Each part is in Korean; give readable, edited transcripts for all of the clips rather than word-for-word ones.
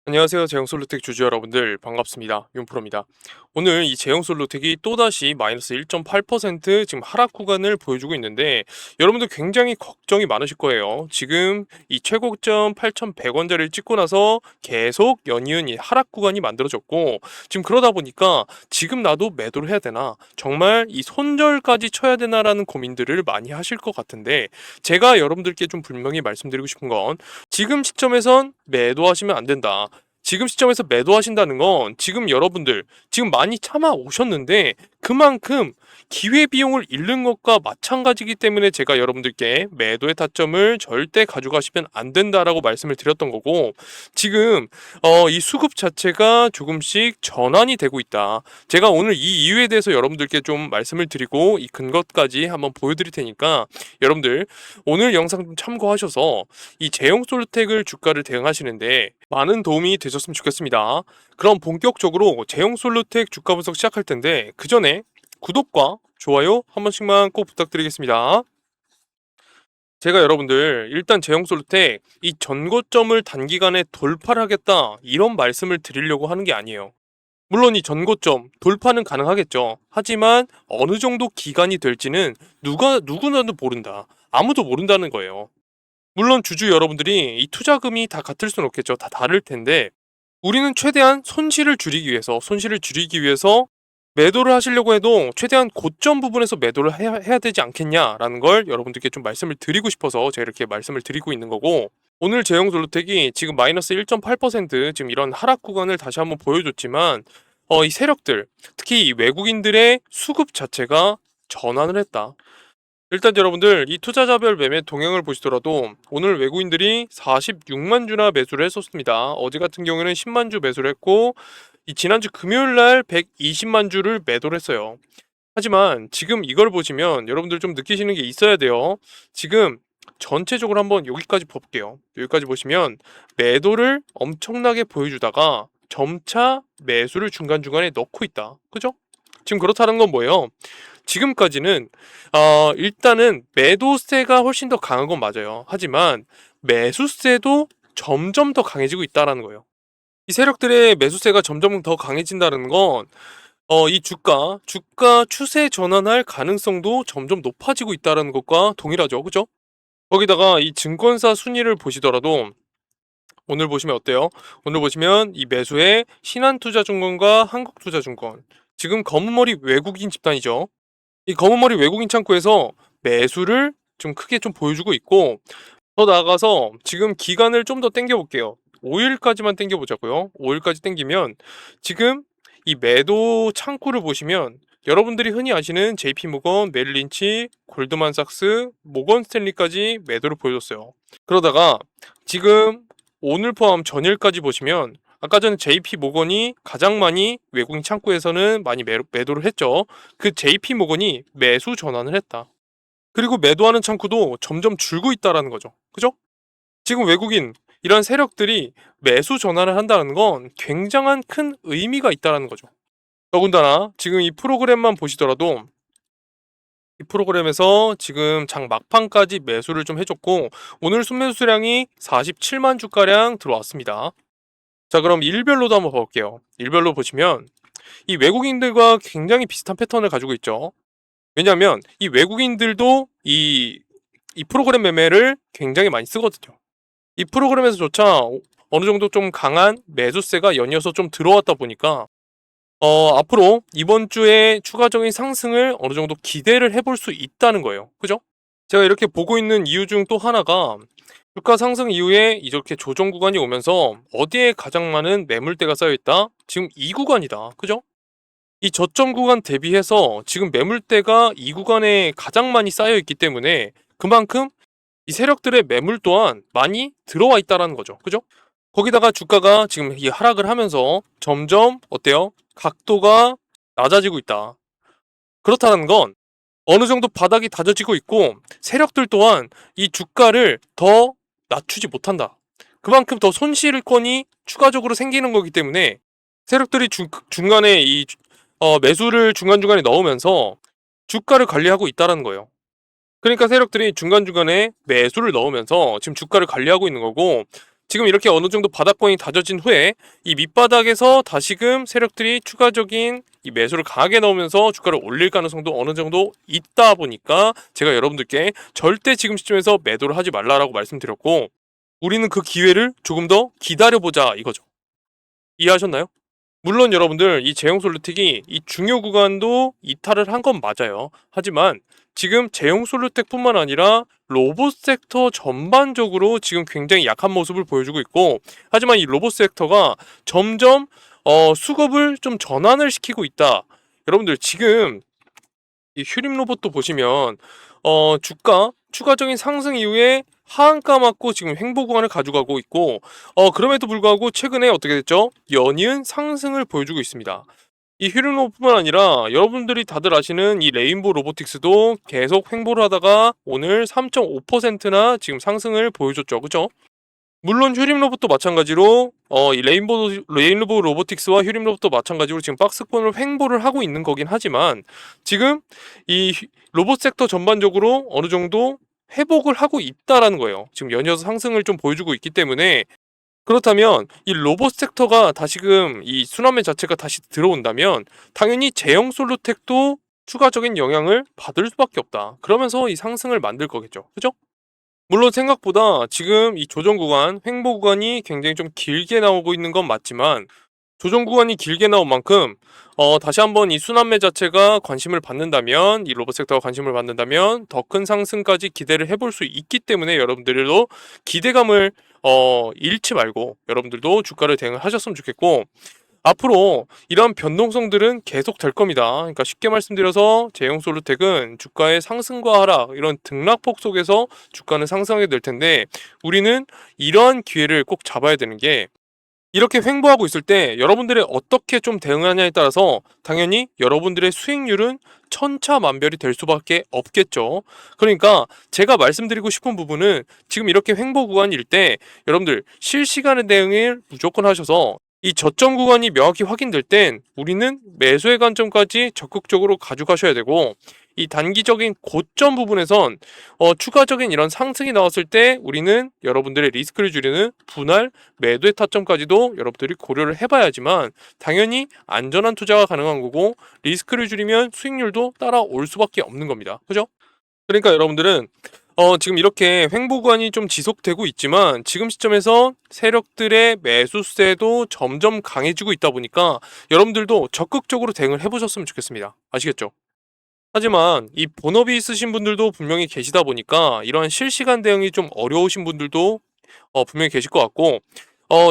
안녕하세요. 제형솔루텍 주주 여러분들 반갑습니다. 윤프로입니다. 오늘 이 제형솔루텍이 또다시 마이너스 1.8% 지금 하락 구간을 보여주고 있는데 여러분들 굉장히 걱정이 많으실 거예요. 지금 이 최고점 8,100원짜리를 찍고 나서 계속 연이은 이 하락 구간이 만들어졌고 지금 그러다 보니까 지금 나도 매도를 해야 되나 정말 이 손절까지 쳐야 되나라는 고민들을 많이 하실 것 같은데 제가 여러분들께 좀 분명히 말씀드리고 싶은 건 지금 시점에선 매도하시면 안 된다. 지금 시점에서 매도하신다는 건 지금 여러분들 지금 많이 참아 오셨는데 그만큼 기회비용을 잃는 것과 마찬가지이기 때문에 제가 여러분들께 매도의 타점을 절대 가져가시면 안 된다라고 말씀을 드렸던 거고 지금 이 수급 자체가 조금씩 전환이 되고 있다. 제가 오늘 이 이유에 대해서 여러분들께 좀 말씀을 드리고 이 근거까지 한번 보여드릴 테니까 여러분들 오늘 영상 좀 참고하셔서 이 제형솔루텍을 주가를 대응하시는데 많은 도움이 되셨으면 좋겠습니다. 그럼 본격적으로 제형솔루텍 주가 분석 시작할 텐데 그 전에 구독과 좋아요 한 번씩만 꼭 부탁드리겠습니다. 제가 여러분들 일단 제형솔루텍 이 전고점을 단기간에 돌파를 하겠다 이런 말씀을 드리려고 하는 게 아니에요. 물론 이 전고점 돌파는 가능하겠죠. 하지만 어느 정도 기간이 될지는 누구나도 모른다. 아무도 모른다는 거예요. 물론 주주 여러분들이 이 투자금이 다 같을 수는 없겠죠. 다 다를 텐데 우리는 최대한 손실을 줄이기 위해서 매도를 하시려고 해도 최대한 고점 부분에서 매도를 해야 되지 않겠냐라는 걸 여러분들께 좀 말씀을 드리고 싶어서 제가 이렇게 말씀을 드리고 있는 거고 오늘 제형솔루텍이 지금 마이너스 1.8% 지금 이런 하락 구간을 다시 한번 보여줬지만 이 세력들 특히 이 외국인들의 수급 자체가 전환을 했다. 일단 여러분들 이 투자자별 매매 동향을 보시더라도 오늘 외국인들이 46만 주나 매수를 했었습니다. 어제 같은 경우에는 10만 주 매수를 했고 이 지난주 금요일 날 120만 주를 매도를 했어요. 하지만 지금 이걸 보시면 여러분들 좀 느끼시는 게 있어야 돼요. 지금 전체적으로 한번 여기까지 볼게요. 여기까지 보시면 매도를 엄청나게 보여주다가 점차 매수를 중간중간에 넣고 있다. 그죠? 지금 그렇다는 건 뭐예요? 지금까지는 일단은 매도세가 훨씬 더 강한 건 맞아요. 하지만 매수세도 점점 더 강해지고 있다라는 거예요. 이 세력들의 매수세가 점점 더 강해진다는 건 이 주가 추세 전환할 가능성도 점점 높아지고 있다는 것과 동일하죠. 그죠? 거기다가 이 증권사 순위를 보시더라도 오늘 보시면 어때요? 오늘 보시면 이 매수에 신한투자증권과 한국투자증권 지금 검은머리 외국인 집단이죠. 이 검은머리 외국인 창구에서 매수를 좀 크게 좀 보여주고 있고 더 나아가서 지금 기간을 좀 더 당겨 볼게요. 5일까지만 당겨 보자고요. 5일까지 당기면 지금 이 매도 창구를 보시면 여러분들이 흔히 아시는 JP모건, 메릴린치, 골드만삭스, 모건스탠리까지 매도를 보여줬어요. 그러다가 지금 오늘 포함 전일까지 보시면 아까 전에 JP모건이 가장 많이 외국인 창구에서는 많이 매도를 했죠. 그 JP모건이 매수 전환을 했다. 그리고 매도하는 창구도 점점 줄고 있다라는 거죠. 그죠? 지금 외국인 이런 세력들이 매수 전환을 한다는 건 굉장한 큰 의미가 있다라는 거죠. 더군다나 지금 이 프로그램만 보시더라도 이 프로그램에서 지금 장 막판까지 매수를 좀 해줬고 오늘 순매수 수량이 47만 주가량 들어왔습니다. 자, 그럼 일별로도 한번 볼게요. 일별로 보시면 이 외국인들과 굉장히 비슷한 패턴을 가지고 있죠. 왜냐하면 이 외국인들도 이 프로그램 매매를 굉장히 많이 쓰거든요. 이 프로그램에서조차 어느 정도 좀 강한 매수세가 연이어서 좀 들어왔다 보니까 앞으로 이번 주에 추가적인 상승을 어느 정도 기대를 해볼 수 있다는 거예요. 그죠? 제가 이렇게 보고 있는 이유 중 또 하나가 주가 상승 이후에 이렇게 조정 구간이 오면서 어디에 가장 많은 매물대가 쌓여있다? 지금 이 구간이다. 그죠? 이 저점 구간 대비해서 지금 매물대가 이 구간에 가장 많이 쌓여있기 때문에 그만큼 이 세력들의 매물 또한 많이 들어와 있다는 거죠. 그죠? 거기다가 주가가 지금 이 하락을 하면서 점점 어때요? 각도가 낮아지고 있다. 그렇다는 건 어느 정도 바닥이 다져지고 있고 세력들 또한 이 주가를 더 낮추지 못한다. 그만큼 더 손실권이 추가적으로 생기는 거기 때문에 세력들이 중간에 이 매수를 중간중간에 넣으면서 주가를 관리하고 있다는 거예요. 그러니까 세력들이 중간중간에 매수를 넣으면서 지금 주가를 관리하고 있는 거고 지금 이렇게 어느 정도 바닥권이 다져진 후에 이 밑바닥에서 다시금 세력들이 추가적인 이 매수를 강하게 넣으면서 주가를 올릴 가능성도 어느 정도 있다 보니까 제가 여러분들께 절대 지금 시점에서 매도를 하지 말라라고 말씀드렸고, 우리는 그 기회를 조금 더 기다려보자 이거죠. 이해하셨나요? 물론 여러분들 이 제형솔루텍이 이 중요 구간도 이탈을 한 건 맞아요. 하지만 지금 제형솔루텍뿐만 아니라 로봇 섹터 전반적으로 지금 굉장히 약한 모습을 보여주고 있고, 하지만 이 로봇 섹터가 점점 수급을 좀 전환을 시키고 있다. 여러분들 지금 이 휴림 로봇도 보시면 주가 추가적인 상승 이후에 하한가 맞고 지금 횡보 구간을 가져가고 있고, 그럼에도 불구하고 최근에 어떻게 됐죠? 연이은 상승을 보여주고 있습니다. 이 휴림 로봇뿐만 아니라 여러분들이 다들 아시는 이 레인보우 로보틱스도 계속 횡보를 하다가 오늘 3.5%나 지금 상승을 보여줬죠. 그죠? 물론 휴림 로봇도 마찬가지로 이 레인보우 로보틱스와 휴림 로봇도 마찬가지로 지금 박스권을 횡보를 하고 있는 거긴 하지만, 지금 이 로봇 섹터 전반적으로 어느 정도 회복을 하고 있다라는 거예요. 지금 연이어서 상승을 좀 보여주고 있기 때문에, 그렇다면 이 로봇 섹터가 다시금 이 순환매 자체가 다시 들어온다면 당연히 제형 솔루텍도 추가적인 영향을 받을 수밖에 없다. 그러면서 이 상승을 만들 거겠죠. 그죠? 물론 생각보다 지금 이 조정 구간, 횡보 구간이 굉장히 좀 길게 나오고 있는 건 맞지만, 조정 구간이 길게 나온 만큼 다시 한번 이 순환매 자체가 관심을 받는다면, 이 로봇 섹터가 관심을 받는다면 더 큰 상승까지 기대를 해볼 수 있기 때문에 여러분들도 기대감을 잃지 말고 여러분들도 주가를 대응을 하셨으면 좋겠고, 앞으로 이런 변동성들은 계속 될 겁니다. 그러니까 쉽게 말씀드려서 제형솔루텍은 주가의 상승과 하락, 이런 등락폭 속에서 주가는 상승하게 될 텐데, 우리는 이러한 기회를 꼭 잡아야 되는 게, 이렇게 횡보하고 있을 때 여러분들이 어떻게 좀 대응하냐에 따라서 당연히 여러분들의 수익률은 천차만별이 될 수밖에 없겠죠. 그러니까 제가 말씀드리고 싶은 부분은, 지금 이렇게 횡보 구간일 때 여러분들 실시간의 대응을 무조건 하셔서 이 저점 구간이 명확히 확인될 땐 우리는 매수의 관점까지 적극적으로 가져가셔야 되고, 이 단기적인 고점 부분에선 추가적인 이런 상승이 나왔을 때 우리는 여러분들의 리스크를 줄이는 분할 매도의 타점까지도 여러분들이 고려를 해봐야지만 당연히 안전한 투자가 가능한 거고, 리스크를 줄이면 수익률도 따라올 수밖에 없는 겁니다. 그죠? 그러니까 여러분들은 지금 이렇게 횡보 구간이 좀 지속되고 있지만, 지금 시점에서 세력들의 매수세도 점점 강해지고 있다 보니까 여러분들도 적극적으로 대응을 해보셨으면 좋겠습니다. 아시겠죠? 하지만 이 본업이 있으신 분들도 분명히 계시다 보니까 이러한 실시간 대응이 좀 어려우신 분들도 분명히 계실 것 같고,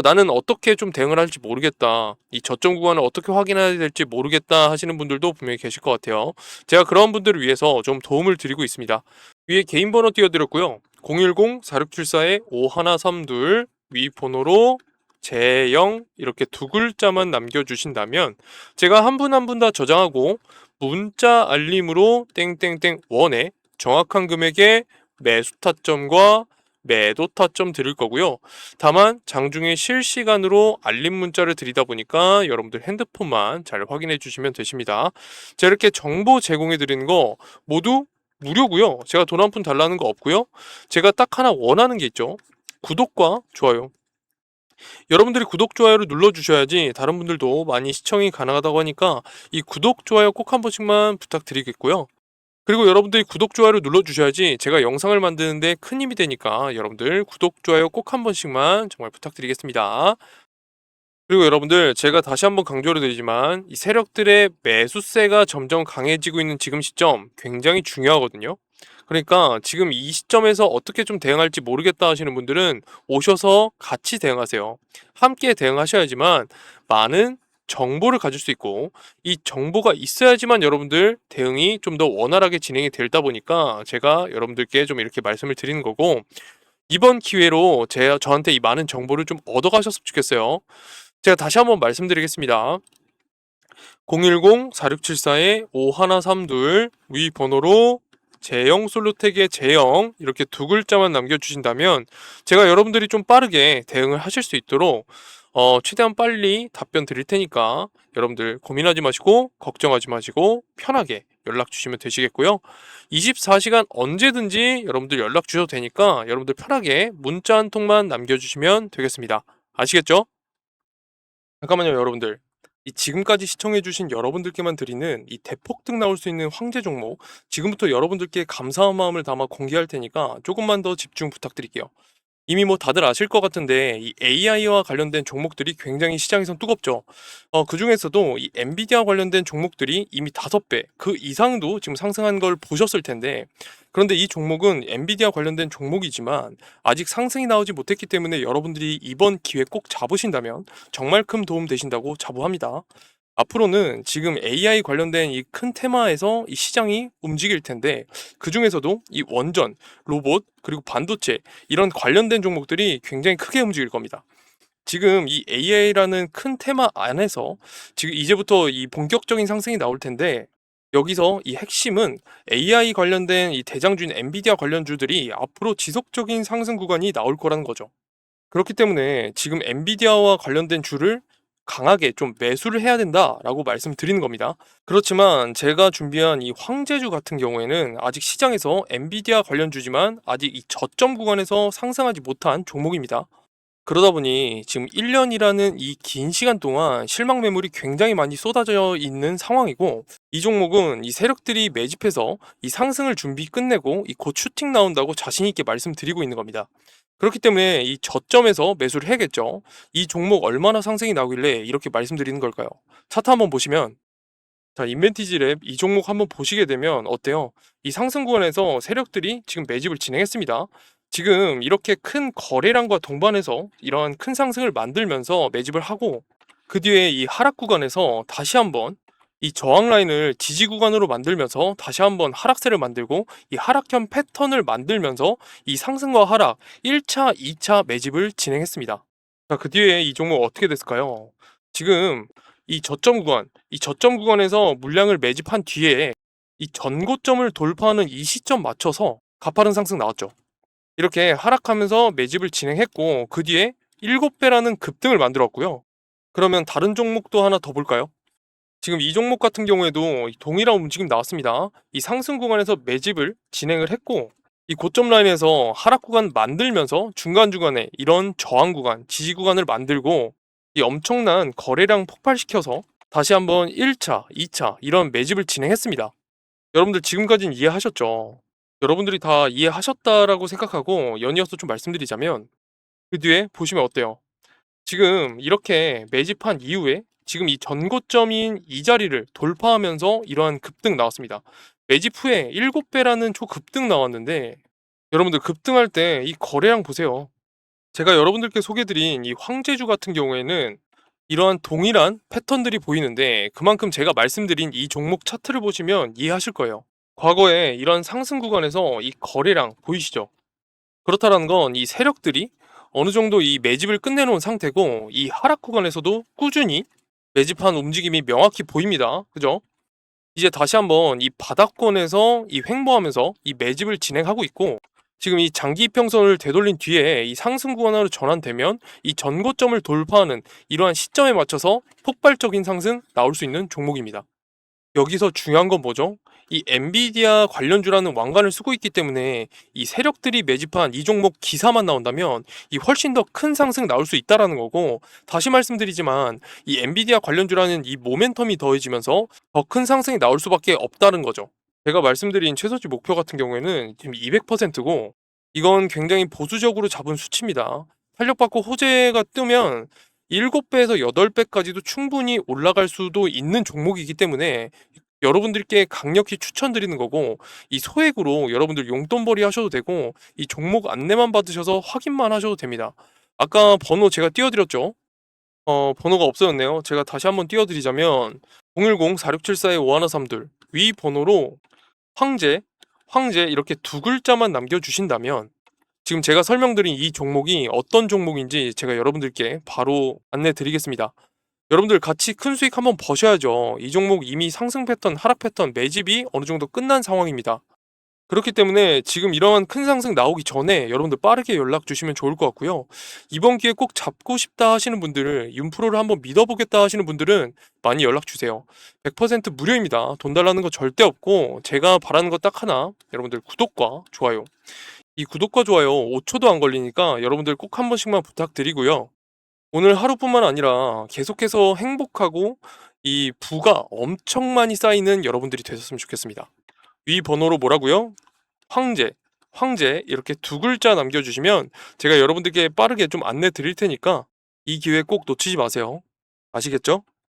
나는 어떻게 좀 대응을 할지 모르겠다, 이 저점 구간을 어떻게 확인해야 될지 모르겠다 하시는 분들도 분명히 계실 것 같아요. 제가 그런 분들을 위해서 좀 도움을 드리고 있습니다. 위에 개인 번호 띄워드렸고요. 010-4674-5132 위 번호로 제0 이렇게 두 글자만 남겨주신다면 제가 한 분 한 분 다 저장하고 문자 알림으로 땡땡땡 원에 정확한 금액의 매수 타점과 매도 타점 드릴 거고요. 다만 장중에 실시간으로 알림 문자를 드리다 보니까 여러분들 핸드폰만 잘 확인해 주시면 되십니다. 제가 이렇게 정보 제공해 드리는 거 모두 무료고요. 제가 돈 한 푼 달라는 거 없고요. 제가 딱 하나 원하는 게 있죠. 구독과 좋아요. 여러분들이 구독, 좋아요를 눌러주셔야지 다른 분들도 많이 시청이 가능하다고 하니까 이 구독, 좋아요 꼭 한 번씩만 부탁드리겠고요. 그리고 여러분들이 구독, 좋아요를 눌러주셔야지 제가 영상을 만드는데 큰 힘이 되니까 여러분들 구독, 좋아요 꼭 한 번씩만 정말 부탁드리겠습니다. 그리고 여러분들 제가 다시 한번 강조를 드리지만, 이 세력들의 매수세가 점점 강해지고 있는 지금 시점 굉장히 중요하거든요. 그러니까 지금 이 시점에서 어떻게 좀 대응할지 모르겠다 하시는 분들은 오셔서 같이 대응하세요. 함께 대응하셔야지만 많은 정보를 가질 수 있고, 이 정보가 있어야지만 여러분들 대응이 좀 더 원활하게 진행이 되다 보니까 제가 여러분들께 좀 이렇게 말씀을 드리는 거고, 이번 기회로 저한테 이 많은 정보를 좀 얻어가셨으면 좋겠어요. 제가 다시 한번 말씀드리겠습니다. 010-4674-5132 위 번호로 제형 솔루텍의 제형 이렇게 두 글자만 남겨주신다면 제가 여러분들이 좀 빠르게 대응을 하실 수 있도록 최대한 빨리 답변 드릴 테니까 여러분들 고민하지 마시고 걱정하지 마시고 편하게 연락 주시면 되시겠고요. 24시간 언제든지 여러분들 연락 주셔도 되니까 여러분들 편하게 문자 한 통만 남겨주시면 되겠습니다. 아시겠죠? 잠깐만요, 여러분들. 이 지금까지 시청해주신 여러분들께만 드리는 이 대폭등 나올 수 있는 황제 종목, 지금부터 여러분들께 감사한 마음을 담아 공개할 테니까 조금만 더 집중 부탁드릴게요. 이미 뭐 다들 아실 것 같은데 이 AI와 관련된 종목들이 굉장히 시장에선 뜨겁죠. 그중에서도 이 엔비디아 관련된 종목들이 이미 5배 그 이상도 지금 상승한 걸 보셨을 텐데, 그런데 이 종목은 엔비디아 관련된 종목이지만 아직 상승이 나오지 못했기 때문에 여러분들이 이번 기회 꼭 잡으신다면 정말 큰 도움 되신다고 자부합니다. 앞으로는 지금 AI 관련된 이 큰 테마에서 이 시장이 움직일 텐데, 그 중에서도 이 원전, 로봇, 그리고 반도체 이런 관련된 종목들이 굉장히 크게 움직일 겁니다. 지금 이 AI라는 큰 테마 안에서 지금 이제부터 이 본격적인 상승이 나올 텐데, 여기서 이 핵심은 AI 관련된 이 대장주인 엔비디아 관련주들이 앞으로 지속적인 상승 구간이 나올 거라는 거죠. 그렇기 때문에 지금 엔비디아와 관련된 주를 강하게 좀 매수를 해야 된다라고 말씀드리는 겁니다. 그렇지만 제가 준비한 이 황제주 같은 경우에는 아직 시장에서 엔비디아 관련주지만 아직 이 저점 구간에서 상승하지 못한 종목입니다. 그러다 보니 지금 1년이라는 이 긴 시간 동안 실망 매물이 굉장히 많이 쏟아져 있는 상황이고, 이 종목은 이 세력들이 매집해서 이 상승을 준비 끝내고 이 곧 슈팅 나온다고 자신 있게 말씀드리고 있는 겁니다. 그렇기 때문에 이 저점에서 매수를 해야겠죠. 이 종목 얼마나 상승이 나오길래 이렇게 말씀드리는 걸까요? 차트 한번 보시면, 자, 인벤티지랩 이 종목 한번 보시게 되면 어때요? 이 상승 구간에서 세력들이 지금 매집을 진행했습니다. 지금 이렇게 큰 거래량과 동반해서 이러한 큰 상승을 만들면서 매집을 하고, 그 뒤에 이 하락 구간에서 다시 한번 이 저항 라인을 지지 구간으로 만들면서 다시 한번 하락세를 만들고, 이 하락형 패턴을 만들면서 이 상승과 하락 1차, 2차 매집을 진행했습니다. 자, 그 뒤에 이 종목 어떻게 됐을까요? 지금 이 저점 구간에서 물량을 매집한 뒤에 이 전고점을 돌파하는 이 시점 맞춰서 가파른 상승 나왔죠. 이렇게 하락하면서 매집을 진행했고, 그 뒤에 7배라는 급등을 만들었고요. 그러면 다른 종목도 하나 더 볼까요? 지금 이 종목 같은 경우에도 동일한 움직임 나왔습니다. 이 상승 구간에서 매집을 진행을 했고, 이 고점 라인에서 하락 구간 만들면서 중간중간에 이런 저항 구간, 지지 구간을 만들고, 이 엄청난 거래량 폭발시켜서 다시 한번 1차, 2차 이런 매집을 진행했습니다. 여러분들 지금까지는 이해하셨죠? 여러분들이 다 이해하셨다라고 생각하고 연이어서 좀 말씀드리자면, 그 뒤에 보시면 어때요? 지금 이렇게 매집한 이후에 지금 이 전고점인 이 자리를 돌파하면서 이러한 급등 나왔습니다. 매집 후에 7배라는 초급등 나왔는데, 여러분들 급등할 때 이 거래량 보세요. 제가 여러분들께 소개드린 이 황제주 같은 경우에는 이러한 동일한 패턴들이 보이는데, 그만큼 제가 말씀드린 이 종목 차트를 보시면 이해하실 거예요. 과거에 이런 상승 구간에서 이 거래량 보이시죠? 그렇다는 건 이 세력들이 어느 정도 이 매집을 끝내놓은 상태고, 이 하락 구간에서도 꾸준히 매집한 움직임이 명확히 보입니다. 그죠? 이제 다시 한번 이 바닥권에서 이 횡보하면서 이 매집을 진행하고 있고, 지금 이 장기 이평선을 되돌린 뒤에 이 상승 구간으로 전환되면 이 전고점을 돌파하는 이러한 시점에 맞춰서 폭발적인 상승 나올 수 있는 종목입니다. 여기서 중요한 건 뭐죠? 이 엔비디아 관련주라는 왕관을 쓰고 있기 때문에 이 세력들이 매집한 이 종목 기사만 나온다면 이 훨씬 더 큰 상승 나올 수 있다라는 거고, 다시 말씀드리지만 이 엔비디아 관련주라는 이 모멘텀이 더해지면서 더 큰 상승이 나올 수밖에 없다는 거죠. 제가 말씀드린 최소치 목표 같은 경우에는 지금 200%고, 이건 굉장히 보수적으로 잡은 수치입니다. 탄력받고 호재가 뜨면 7배에서 8배까지도 충분히 올라갈 수도 있는 종목이기 때문에 여러분들께 강력히 추천드리는 거고, 이 소액으로 여러분들 용돈벌이 하셔도 되고, 이 종목 안내만 받으셔서 확인만 하셔도 됩니다. 아까 번호 제가 띄워드렸죠? 번호가 없어졌네요. 제가 다시 한번 띄워드리자면 010-4674-5132 위 번호로 황제 이렇게 두 글자만 남겨주신다면 지금 제가 설명드린 이 종목이 어떤 종목인지 제가 여러분들께 바로 안내 드리겠습니다. 여러분들 같이 큰 수익 한번 버셔야죠. 이 종목 이미 상승 패턴, 하락 패턴, 매집이 어느 정도 끝난 상황입니다. 그렇기 때문에 지금 이러한 큰 상승 나오기 전에 여러분들 빠르게 연락 주시면 좋을 것 같고요. 이번 기회에 꼭 잡고 싶다 하시는 분들은, 윤프로를 한번 믿어보겠다 하시는 분들은 많이 연락 주세요. 100% 무료입니다. 돈 달라는 거 절대 없고, 제가 바라는 거 딱 하나, 여러분들 구독과 좋아요. 이 구독과 좋아요 5초도 안 걸리니까 여러분들 꼭 한 번씩만 부탁드리고요. 오늘 하루뿐만 아니라 계속해서 행복하고 이 부가 엄청 많이 쌓이는 여러분들이 되셨으면 좋겠습니다. 위 번호로 뭐라고요? 황제 이렇게 두 글자 남겨주시면 제가 여러분들께 빠르게 좀 안내 드릴 테니까 이 기회 꼭 놓치지 마세요. 아시겠죠?